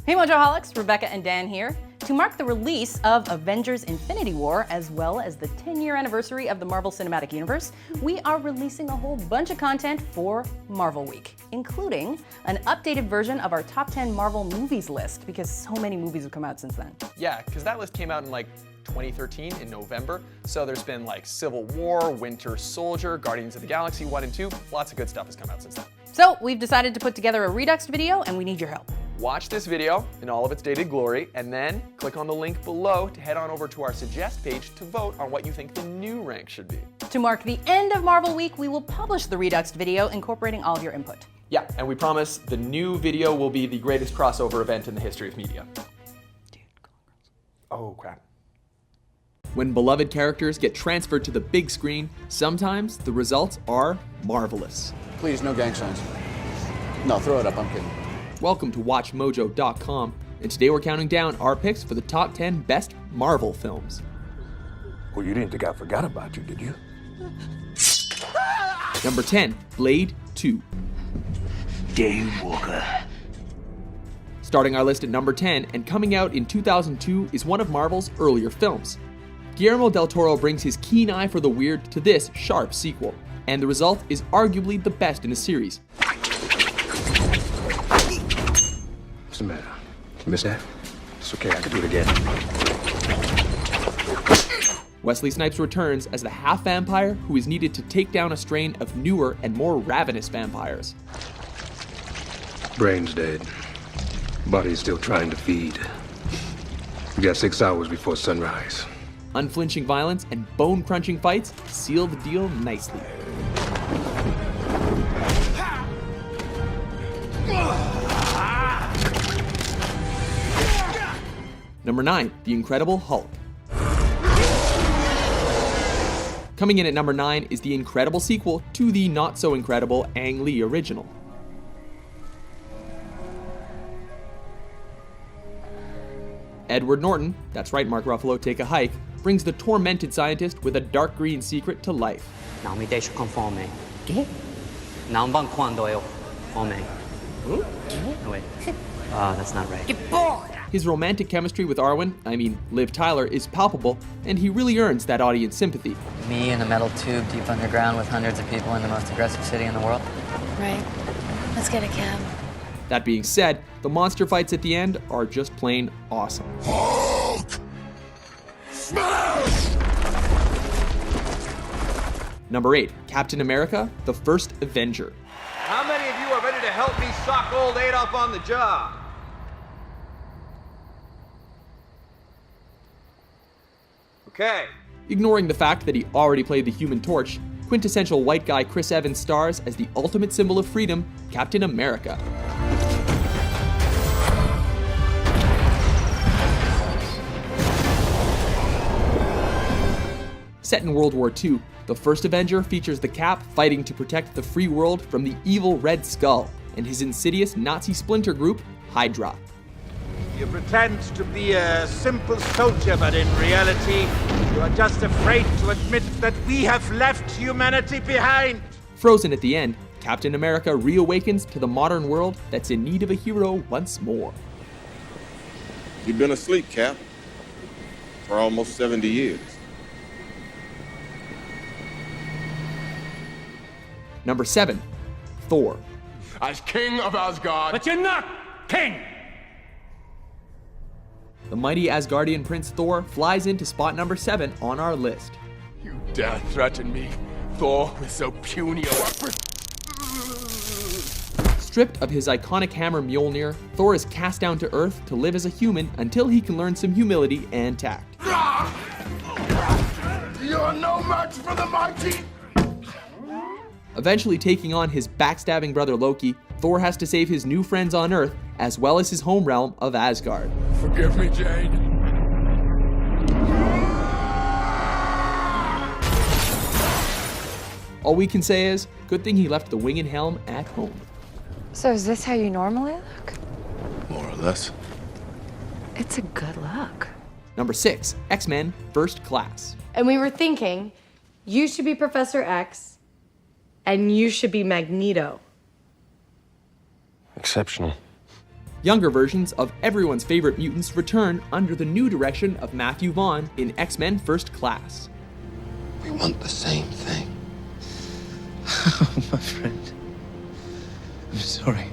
Hey Mojoholics, Rebecca and Dan here. To mark the release of Avengers Infinity War, as well as the 10-year anniversary of the Marvel Cinematic Universe, we are releasing a whole bunch of content for Marvel Week, including an updated version of our top 10 Marvel movies list, because so many movies have come out since then. Yeah, because that list came out in 2013 in November, so there's been Civil War, Winter Soldier, Guardians of the Galaxy 1 and 2, lots of good stuff has come out since then. So we've decided to put together a Redux video, and we need your help. Watch this video in all of its dated glory, and then click on the link below to head on over to our Suggest page to vote on what you think the new rank should be. To mark the end of Marvel Week, we will publish the Redux video incorporating all of your input. Yeah, and we promise the new video will be the greatest crossover event in the history of media. Oh, crap. When beloved characters get transferred to the big screen, sometimes the results are marvelous. Please, no gang signs. No, throw it up, I'm kidding. Welcome to WatchMojo.com, and today we're counting down our picks for the top 10 best Marvel films. Well, you didn't think I forgot about you, did you? Number 10, Blade 2. Daywalker. Starting our list at number 10 and coming out in 2002 is one of Marvel's earlier films. Guillermo del Toro brings his keen eye for the weird to this sharp sequel, and the result is arguably the best in the series. What's the matter? You miss that? It's okay, I can do it again. Wesley Snipes returns as the half-vampire who is needed to take down a strain of newer and more ravenous vampires. Brain's dead. Body's still trying to feed. We got 6 hours before sunrise. Unflinching violence and bone-crunching fights seal the deal nicely. Number 9, The Incredible Hulk. Coming in at number 9 is the incredible sequel to the not-so-incredible Ang Lee original. Edward Norton, that's right Mark Ruffalo, take a hike, brings the tormented scientist with a dark green secret to life. Não me deixe conforme. ¿Qué? Não van quando eu come. No, wait. That's not right. His romantic chemistry with Liv Tyler, is palpable, and he really earns that audience sympathy. Me in a metal tube deep underground with hundreds of people in the most aggressive city in the world. Right. Let's get a cab. That being said, the monster fights at the end are just plain awesome. Hulk! Smash! Number 8, Captain America, the First Avenger. How many of you are ready to help me sock old Adolf on the job? Okay. Ignoring the fact that he already played the Human Torch, quintessential white guy Chris Evans stars as the ultimate symbol of freedom, Captain America. Set in World War II, the first Avenger features the Cap fighting to protect the free world from the evil Red Skull and his insidious Nazi splinter group, Hydra. You pretend to be a simple soldier, but in reality, you are just afraid to admit that we have left humanity behind. Frozen at the end, Captain America reawakens to the modern world that's in need of a hero once more. You've been asleep, Cap, for almost 70 years. Number 7, Thor. As king of Asgard. But you're not king! The mighty Asgardian prince Thor flies into spot number 7 on our list. You dare threaten me, Thor, with so puny a weapon? Stripped of his iconic hammer Mjolnir, Thor is cast down to Earth to live as a human until he can learn some humility and tact. You're no match for the mighty! Eventually taking on his backstabbing brother Loki, Thor has to save his new friends on Earth, as well as his home realm of Asgard. Forgive me, Jade. All we can say is, good thing he left the winged helm at home. So is this how you normally look? More or less. It's a good look. Number 6, X-Men First Class. And we were thinking, you should be Professor X, and you should be Magneto. Exceptional. Younger versions of everyone's favorite mutants return under the new direction of Matthew Vaughn in X-Men First Class. We want the same thing. Oh, my friend. I'm sorry.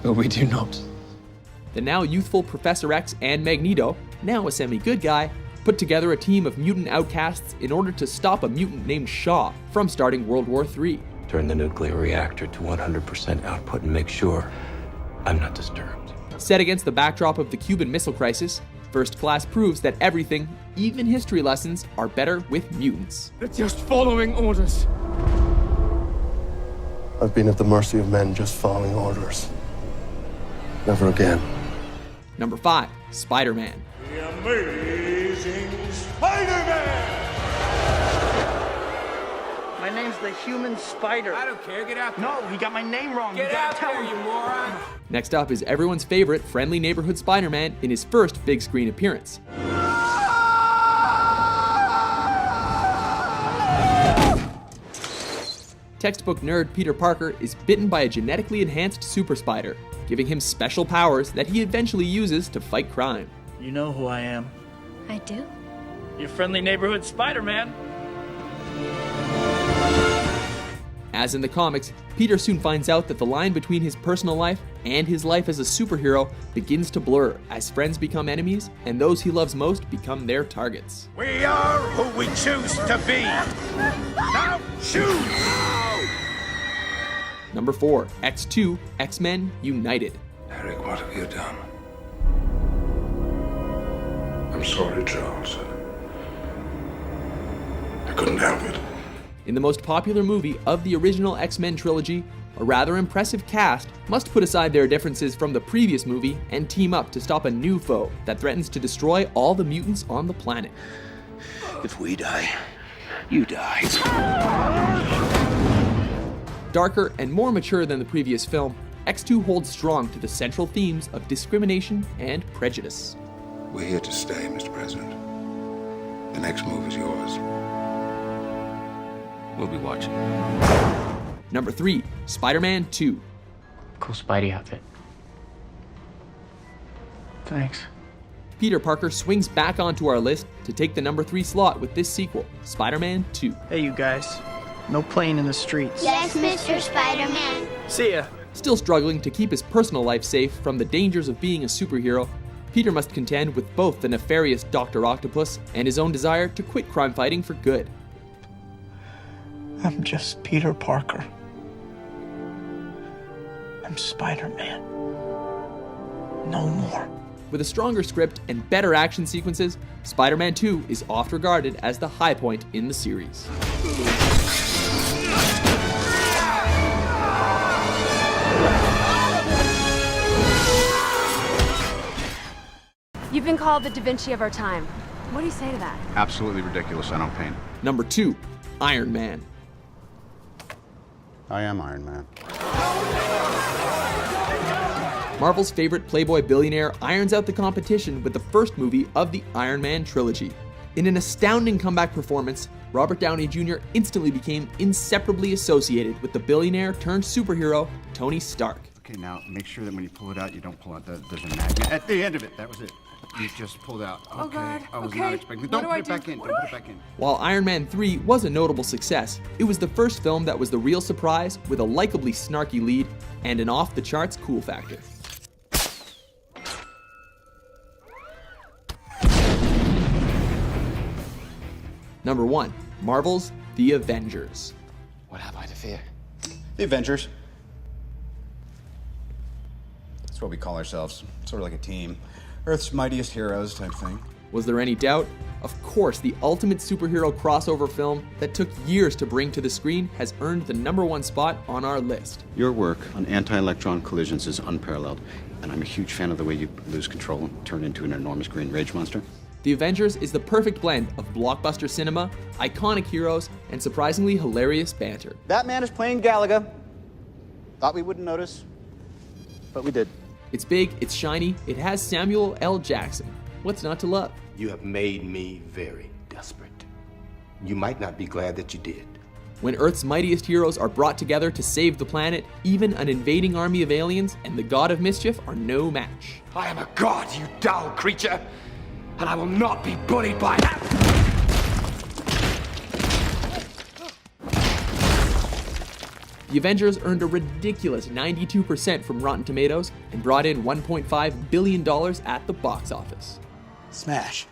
But we do not. The now youthful Professor X and Magneto, now a semi-good guy, put together a team of mutant outcasts in order to stop a mutant named Shaw from starting World War III. Turn the nuclear reactor to 100% output and make sure I'm not disturbed. Set against the backdrop of the Cuban Missile Crisis, First Class proves that everything, even history lessons, are better with mutants. They're just following orders. I've been at the mercy of men just following orders. Never again. Number 5, SpiderMan. The Amazing Spider-Man! My name's the Human Spider. I don't care, get out there. No, he got my name wrong. Get out there, you moron! Next up is everyone's favorite friendly neighborhood Spider-Man in his first big screen appearance. Textbook nerd Peter Parker is bitten by a genetically enhanced super spider, giving him special powers that he eventually uses to fight crime. You know who I am. I do. Your friendly neighborhood Spider-Man. As in the comics, Peter soon finds out that the line between his personal life and his life as a superhero begins to blur as friends become enemies and those he loves most become their targets. We are who we choose to be. Now choose! Number 4, X2, XMen United. Eric, what have you done? I'm sorry, Charles. I couldn't help it. In the most popular movie of the original X-Men trilogy, a rather impressive cast must put aside their differences from the previous movie and team up to stop a new foe that threatens to destroy all the mutants on the planet. If we die, you die. Darker and more mature than the previous film, X2 holds strong to the central themes of discrimination and prejudice. We're here to stay, Mr. President. The next move is yours. We'll be watching. Number 3, Spider-Man 2. Cool Spidey outfit. Thanks. Peter Parker swings back onto our list to take the number 3 slot with this sequel, Spider-Man 2. Hey, you guys. No playing in the streets. Yes, Mr. Spider-Man. See ya. Still struggling to keep his personal life safe from the dangers of being a superhero, Peter must contend with both the nefarious Dr. Octopus and his own desire to quit crime fighting for good. I'm just Peter Parker. I'm Spider-Man. No more. With a stronger script and better action sequences, Spider-Man 2 is oft regarded as the high point in the series. You've been called the Da Vinci of our time. What do you say to that? Absolutely ridiculous. I don't paint. Number 2, Iron Man. I am Iron Man. Marvel's favorite playboy billionaire irons out the competition with the first movie of the Iron Man trilogy. In an astounding comeback performance, Robert Downey Jr. instantly became inseparably associated with the billionaire turned superhero Tony Stark. Okay, now make sure that when you pull it out, you don't pull out there's a magnet at the end of it. That was it. You just pulled out. Okay. Oh God. I was okay. not expecting. Don't put it back in. Don't put it back in. While Iron Man 3 was a notable success, it was the first film that was the real surprise with a likably snarky lead and an off-the-charts cool factor. Number 1, Marvel's The Avengers. What have I to fear? The Avengers. That's what we call ourselves. Sort of like a team. Earth's mightiest heroes type thing. Was there any doubt? Of course, the ultimate superhero crossover film that took years to bring to the screen has earned the number 1 spot on our list. Your work on anti-electron collisions is unparalleled, and I'm a huge fan of the way you lose control and turn into an enormous green rage monster. The Avengers is the perfect blend of blockbuster cinema, iconic heroes, and surprisingly hilarious banter. Batman is playing Galaga. Thought we wouldn't notice, but we did. It's big, it's shiny, it has Samuel L. Jackson. What's not to love? You have made me very desperate. You might not be glad that you did. When Earth's mightiest heroes are brought together to save the planet, even an invading army of aliens and the God of Mischief are no match. I am a god, you dull creature, and I will not be bullied by that. The Avengers earned a ridiculous 92% from Rotten Tomatoes and brought in $1.5 billion at the box office. Smash.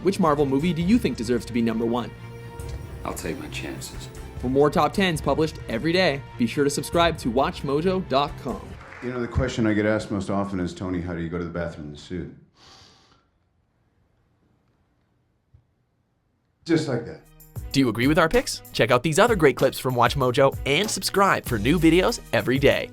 Which Marvel movie do you think deserves to be number 1? I'll take my chances. For more top 10s published every day, be sure to subscribe to WatchMojo.com. You know, the question I get asked most often is, Tony, how do you go to the bathroom in the suit? Just like that. Do you agree with our picks? Check out these other great clips from WatchMojo and subscribe for new videos every day.